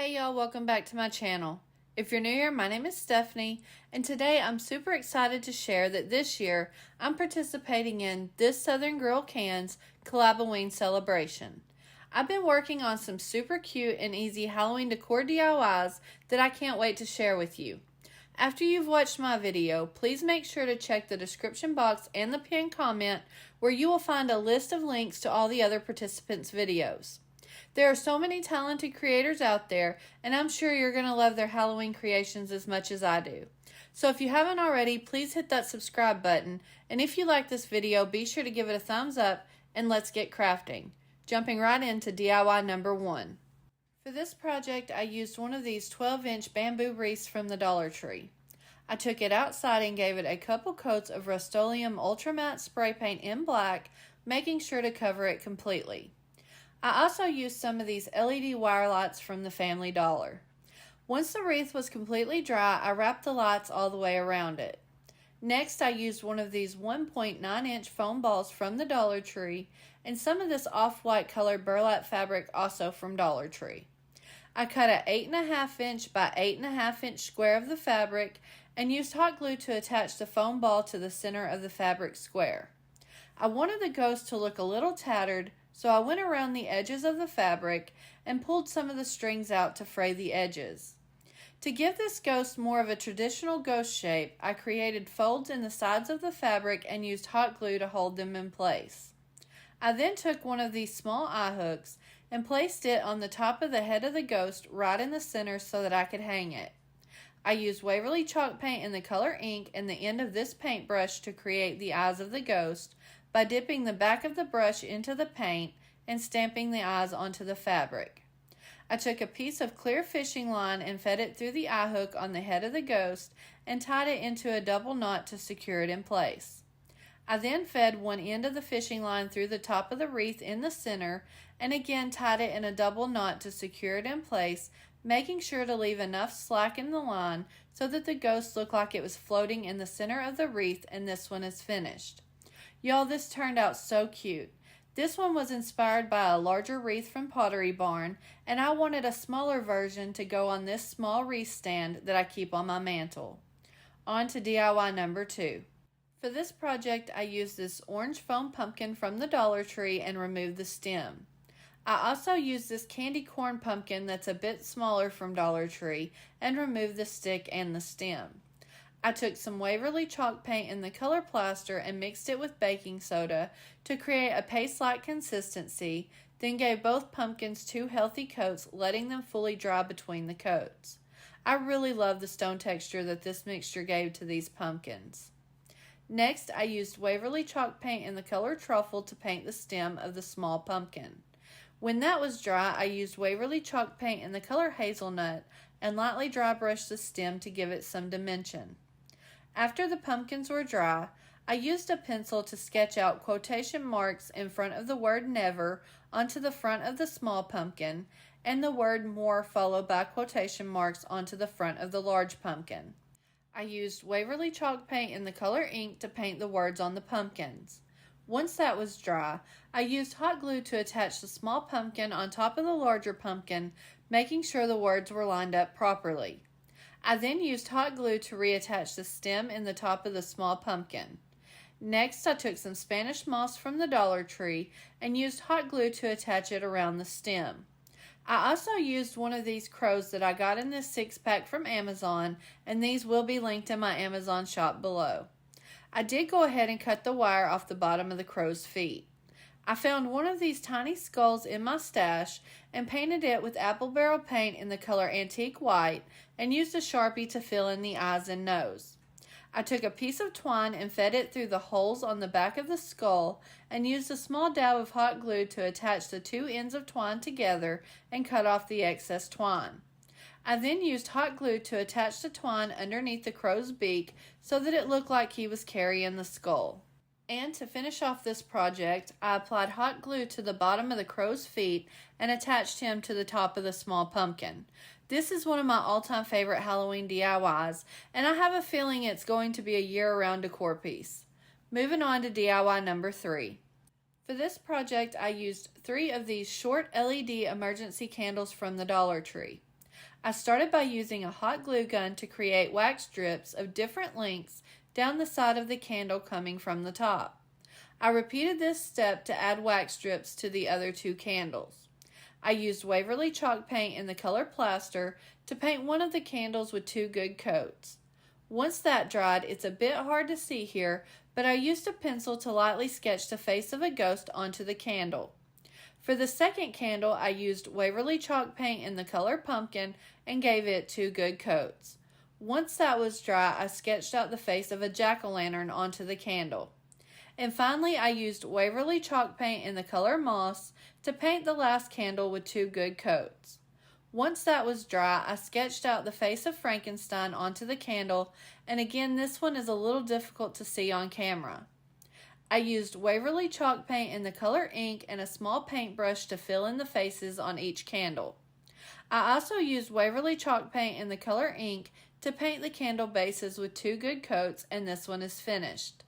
Hey y'all, welcome back to my channel. If you're new here, my name is Stephanie, and today I'm super excited to share that this year I'm participating in This Southern Girl Can's Collab-a-Ween celebration. I've been working on some super cute and easy Halloween decor DIYs that I can't wait to share with you. After you've watched my video, please make sure to check the description box and the pinned comment where you will find a list of links to all the other participants' videos. There are so many talented creators out there, and I'm sure you're going to love their Halloween creations as much as I do. So if you haven't already, please hit that subscribe button, and if you like this video, be sure to give it a thumbs up, and let's get crafting. Jumping right into DIY number 1. For this project, I used one of these 12-inch bamboo wreaths from the Dollar Tree. I took it outside and gave it a couple coats of Rust-Oleum Ultra Matte spray paint in black, making sure to cover it completely. I also used some of these LED wire lights from the Family Dollar. Once the wreath was completely dry, I wrapped the lights all the way around it. Next, I used one of these 1.9-inch foam balls from the Dollar Tree and some of this off-white colored burlap fabric also from Dollar Tree. I cut an 8.5-inch by 8.5-inch square of the fabric and used hot glue to attach the foam ball to the center of the fabric square. I wanted the ghost to look a little tattered, so I went around the edges of the fabric and pulled some of the strings out to fray the edges. To give this ghost more of a traditional ghost shape, I created folds in the sides of the fabric and used hot glue to hold them in place. I then took one of these small eye hooks and placed it on the top of the head of the ghost right in the center so that I could hang it. I used Waverly chalk paint in the color ink and the end of this paintbrush to create the eyes of the ghost by dipping the back of the brush into the paint and stamping the eyes onto the fabric. I took a piece of clear fishing line and fed it through the eye hook on the head of the ghost and tied it into a double knot to secure it in place. I then fed one end of the fishing line through the top of the wreath in the center and again tied it in a double knot to secure it in place, making sure to leave enough slack in the line so that the ghost looked like it was floating in the center of the wreath, and this one is finished. Y'all, this turned out so cute. This one was inspired by a larger wreath from Pottery Barn, and I wanted a smaller version to go on this small wreath stand that I keep on my mantle. On to DIY number 2. For this project, I used this orange foam pumpkin from the Dollar Tree and removed the stem. I also used this candy corn pumpkin that's a bit smaller from Dollar Tree and removed the stick and the stem. I took some Waverly chalk paint in the color plaster and mixed it with baking soda to create a paste-like consistency, then gave both pumpkins 2 healthy coats, letting them fully dry between the coats. I really love the stone texture that this mixture gave to these pumpkins. Next, I used Waverly chalk paint in the color truffle to paint the stem of the small pumpkin. When that was dry, I used Waverly chalk paint in the color hazelnut and lightly dry brushed the stem to give it some dimension. After the pumpkins were dry, I used a pencil to sketch out quotation marks in front of the word never onto the front of the small pumpkin and the word more followed by quotation marks onto the front of the large pumpkin. I used Waverly chalk paint in the color ink to paint the words on the pumpkins. Once that was dry, I used hot glue to attach the small pumpkin on top of the larger pumpkin, making sure the words were lined up properly. I then used hot glue to reattach the stem in the top of the small pumpkin. Next, I took some Spanish moss from the Dollar Tree and used hot glue to attach it around the stem. I also used one of these crows that I got in this 6-pack from Amazon, and these will be linked in my Amazon shop below. I did go ahead and cut the wire off the bottom of the crow's feet. I found one of these tiny skulls in my stash and painted it with apple barrel paint in the color antique white and used a Sharpie to fill in the eyes and nose. I took a piece of twine and fed it through the holes on the back of the skull and used a small dab of hot glue to attach the 2 ends of twine together and cut off the excess twine. I then used hot glue to attach the twine underneath the crow's beak so that it looked like he was carrying the skull. And to finish off this project, I applied hot glue to the bottom of the crow's feet and attached him to the top of the small pumpkin. This is one of my all-time favorite Halloween DIYs, and I have a feeling it's going to be a year-round decor piece. Moving on to DIY number 3. For this project, I used 3 of these short LED emergency candles from the Dollar Tree. I started by using a hot glue gun to create wax strips of different lengths down the side of the candle coming from the top. I repeated this step to add wax strips to the other two candles. I used Waverly chalk paint in the color plaster to paint one of the candles with 2 good coats. Once that dried, it's a bit hard to see here, but I used a pencil to lightly sketch the face of a ghost onto the candle. For the second candle, I used Waverly chalk paint in the color pumpkin and gave it 2 good coats. Once that was dry, I sketched out the face of a jack-o'-lantern onto the candle. And finally, I used Waverly chalk paint in the color moss to paint the last candle with 2 good coats. Once that was dry, I sketched out the face of Frankenstein onto the candle, and again, this one is a little difficult to see on camera. I used Waverly chalk paint in the color ink and a small paintbrush to fill in the faces on each candle. I also used Waverly chalk paint in the color ink to paint the candle bases with 2 good coats, and this one is finished.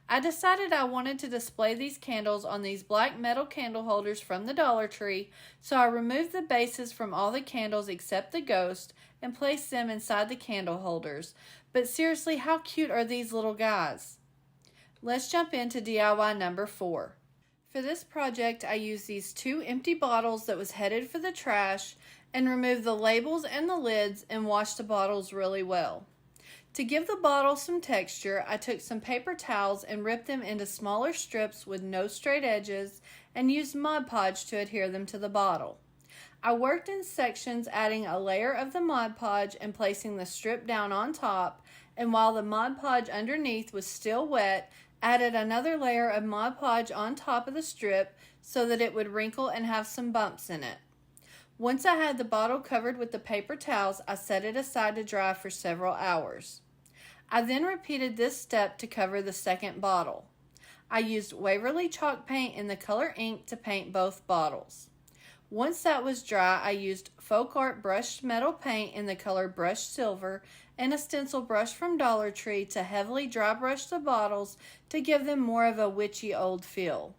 I decided I wanted to display these candles on these black metal candle holders from the Dollar Tree, so I removed the bases from all the candles except the ghost and placed them inside the candle holders. But seriously, how cute are these little guys? Let's jump into DIY number 4. For this project, I used these 2 empty bottles that was headed for the trash and removed the labels and the lids and washed the bottles really well. To give the bottle some texture, I took some paper towels and ripped them into smaller strips with no straight edges and used Mod Podge to adhere them to the bottle. I worked in sections, adding a layer of the Mod Podge and placing the strip down on top, and while the Mod Podge underneath was still wet, added another layer of Mod Podge on top of the strip so that it would wrinkle and have some bumps in it. Once I had the bottle covered with the paper towels, I set it aside to dry for several hours. I then repeated this step to cover the second bottle. I used Waverly chalk paint in the color ink to paint both bottles. Once that was dry, I used Folk Art brushed metal paint in the color brushed silver and a stencil brush from Dollar Tree to heavily dry brush the bottles to give them more of a witchy old feel.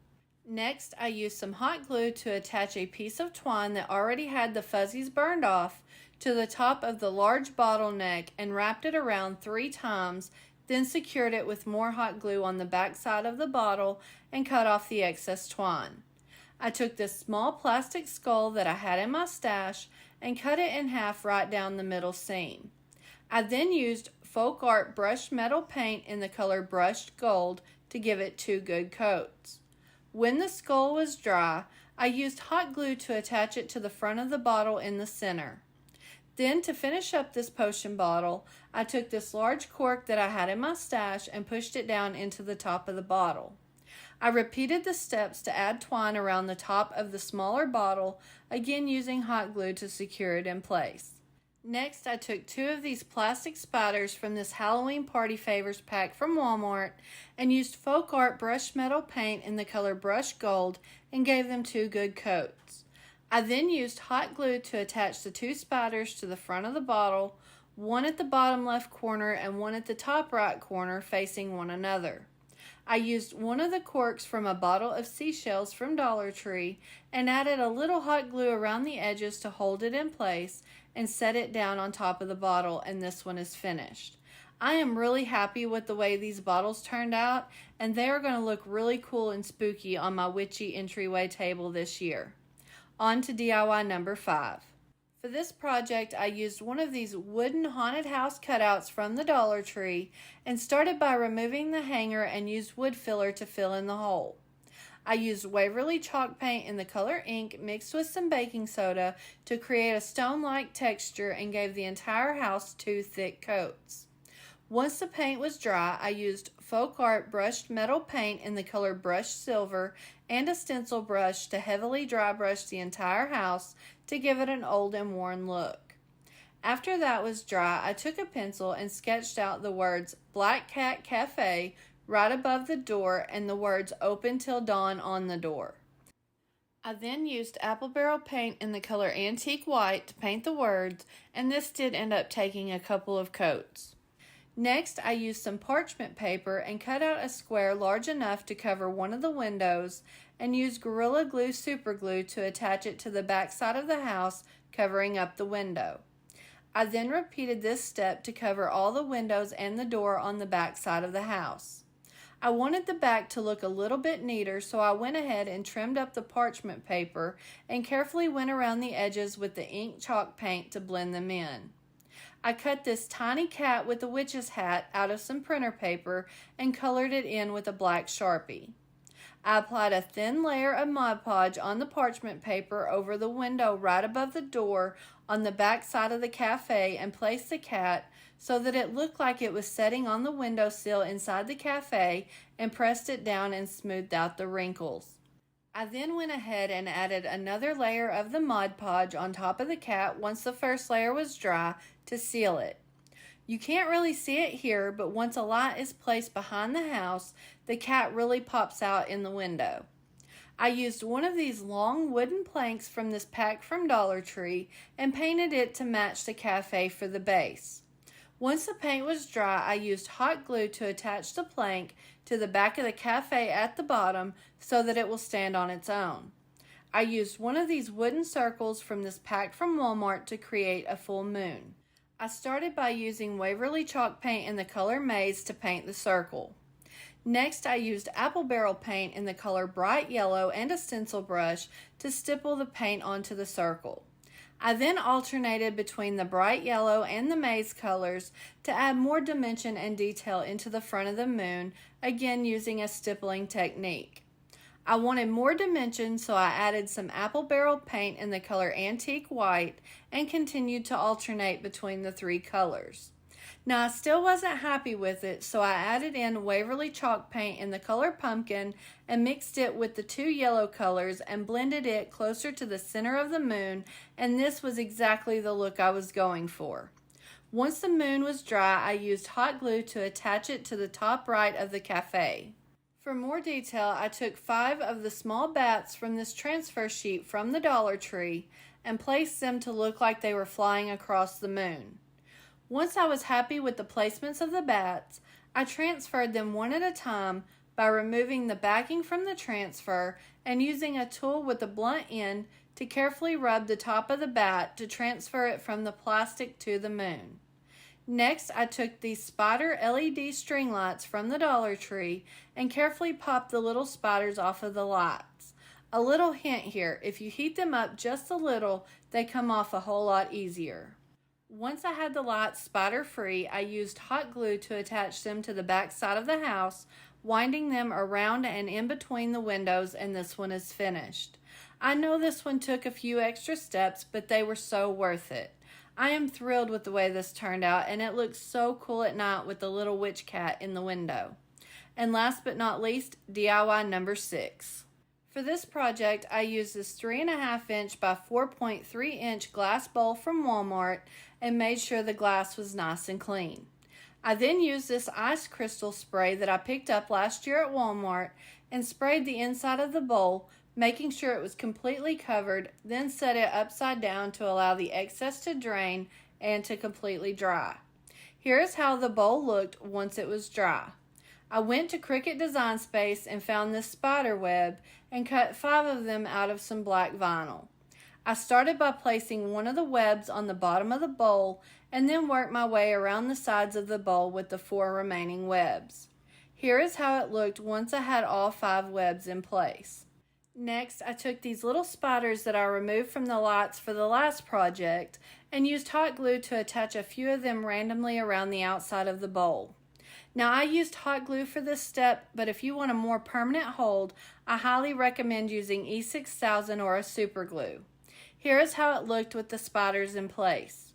Next, I used some hot glue to attach a piece of twine that already had the fuzzies burned off to the top of the large bottleneck and wrapped it around 3 times, then secured it with more hot glue on the back side of the bottle and cut off the excess twine. I took this small plastic skull that I had in my stash and cut it in half right down the middle seam. I then used Folk Art brushed metal paint in the color brushed gold to give it 2 good coats. When the skull was dry, I used hot glue to attach it to the front of the bottle in the center. Then, to finish up this potion bottle, I took this large cork that I had in my stash and pushed it down into the top of the bottle. I repeated the steps to add twine around the top of the smaller bottle, again using hot glue to secure it in place. Next, I took 2 of these plastic spiders from this Halloween Party Favors pack from Walmart and used Folk Art brushed metal paint in the color brushed gold and gave them 2 good coats. I then used hot glue to attach the 2 spiders to the front of the bottle, one at the bottom left corner and one at the top right corner facing one another. I used one of the corks from a bottle of seashells from Dollar Tree and added a little hot glue around the edges to hold it in place and set it down on top of the bottle, and this one is finished. I am really happy with the way these bottles turned out, and they are going to look really cool and spooky on my witchy entryway table this year. On to DIY number 5. For this project, I used one of these wooden haunted house cutouts from the Dollar Tree and started by removing the hanger and used wood filler to fill in the hole. I used Waverly chalk paint in the color ink mixed with some baking soda to create a stone-like texture and gave the entire house 2 thick coats. Once the paint was dry, I used Folk Art brushed metal paint in the color brushed silver and a stencil brush to heavily dry brush the entire house to give it an old and worn look. After that was dry, I took a pencil and sketched out the words Black Cat Cafe right above the door and the words Open Till Dawn on the door. I then used apple barrel paint in the color antique white to paint the words, and this did end up taking a couple of coats. Next, I used some parchment paper and cut out a square large enough to cover one of the windows and used Gorilla Glue super glue to attach it to the back side of the house, covering up the window. I then repeated this step to cover all the windows and the door on the back side of the house. I wanted the back to look a little bit neater, so I went ahead and trimmed up the parchment paper and carefully went around the edges with the ink chalk paint to blend them in. I cut this tiny cat with a witch's hat out of some printer paper and colored it in with a black Sharpie. I applied a thin layer of Mod Podge on the parchment paper over the window right above the door on the back side of the cafe and placed the cat so that it looked like it was sitting on the windowsill inside the cafe, and pressed it down and smoothed out the wrinkles. I then went ahead and added another layer of the Mod Podge on top of the cat once the first layer was dry to seal it. You can't really see it here, but once a light is placed behind the house, the cat really pops out in the window. I used one of these long wooden planks from this pack from Dollar Tree and painted it to match the cafe for the base. Once the paint was dry, I used hot glue to attach the plank to the back of the cafe at the bottom so that it will stand on its own. I used one of these wooden circles from this pack from Walmart to create a full moon. I started by using Waverly chalk paint in the color Maize to paint the circle. Next, I used apple barrel paint in the color bright yellow and a stencil brush to stipple the paint onto the circle. I then alternated between the bright yellow and the maize colors to add more dimension and detail into the front of the moon, again using a stippling technique. I wanted more dimension, so I added some apple barrel paint in the color antique white and continued to alternate between the three colors. Now I still wasn't happy with it, so I added in Waverly chalk paint in the color pumpkin and mixed it with the two yellow colors and blended it closer to the center of the moon, and this was exactly the look I was going for. Once the moon was dry, I used hot glue to attach it to the top right of the cafe. For more detail, I took 5 of the small bats from this transfer sheet from the Dollar Tree and placed them to look like they were flying across the moon. Once I was happy with the placements of the bats, I transferred them one at a time by removing the backing from the transfer and using a tool with a blunt end to carefully rub the top of the bat to transfer it from the plastic to the moon. Next, I took these spider LED string lights from the Dollar Tree and carefully popped the little spiders off of the lights. A little hint here, if you heat them up just a little, they come off a whole lot easier. Once I had the lights spider free, I used hot glue to attach them to the back side of the house, winding them around and in between the windows, and this one is finished. I know this one took a few extra steps, but they were so worth it. I am thrilled with the way this turned out, and it looks so cool at night with the little witch cat in the window. And last but not least, DIY number 6. For this project, I used this 3.5 inch by 4.3 inch glass bowl from Walmart and made sure the glass was nice and clean. I then used this ice crystal spray that I picked up last year at Walmart and sprayed the inside of the bowl, making sure it was completely covered, then set it upside down to allow the excess to drain and to completely dry. Here is how the bowl looked once it was dry. I went to Cricut Design Space and found this spider web and cut 5 of them out of some black vinyl. I started by placing one of the webs on the bottom of the bowl and then worked my way around the sides of the bowl with the 4 remaining webs. Here is how it looked once I had all 5 webs in place. Next, I took these little spiders that I removed from the lights for the last project and used hot glue to attach a few of them randomly around the outside of the bowl. Now, I used hot glue for this step, but if you want a more permanent hold, I highly recommend using E6000 or a super glue. Here is how it looked with the spiders in place.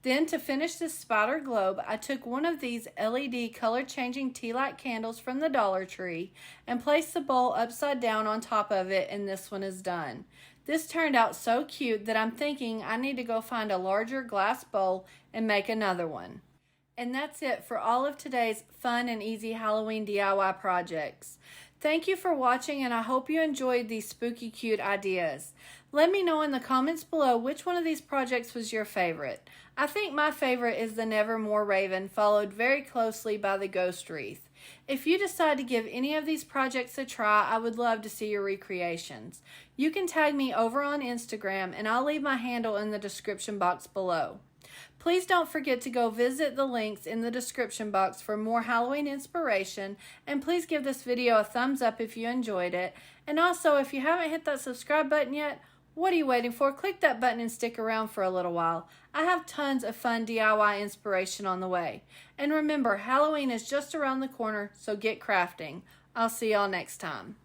Then, to finish this spider globe, I took one of these LED color-changing tea light candles from the Dollar Tree and placed the bowl upside down on top of it, and this one is done. This turned out so cute that I'm thinking I need to go find a larger glass bowl and make another one. And that's it for all of today's fun and easy Halloween DIY projects. Thank you for watching, and I hope you enjoyed these spooky cute ideas. Let me know in the comments below which one of these projects was your favorite. I think my favorite is the Nevermore Raven, followed very closely by the Ghost Wreath. If you decide to give any of these projects a try, I would love to see your recreations. You can tag me over on Instagram, and I'll leave my handle in the description box below. Please don't forget to go visit the links in the description box for more Halloween inspiration, and please give this video a thumbs up if you enjoyed it. And also, if you haven't hit that subscribe button yet, what are you waiting for? Click that button and stick around for a little while. I have tons of fun DIY inspiration on the way. And remember, Halloween is just around the corner, so get crafting. I'll see y'all next time.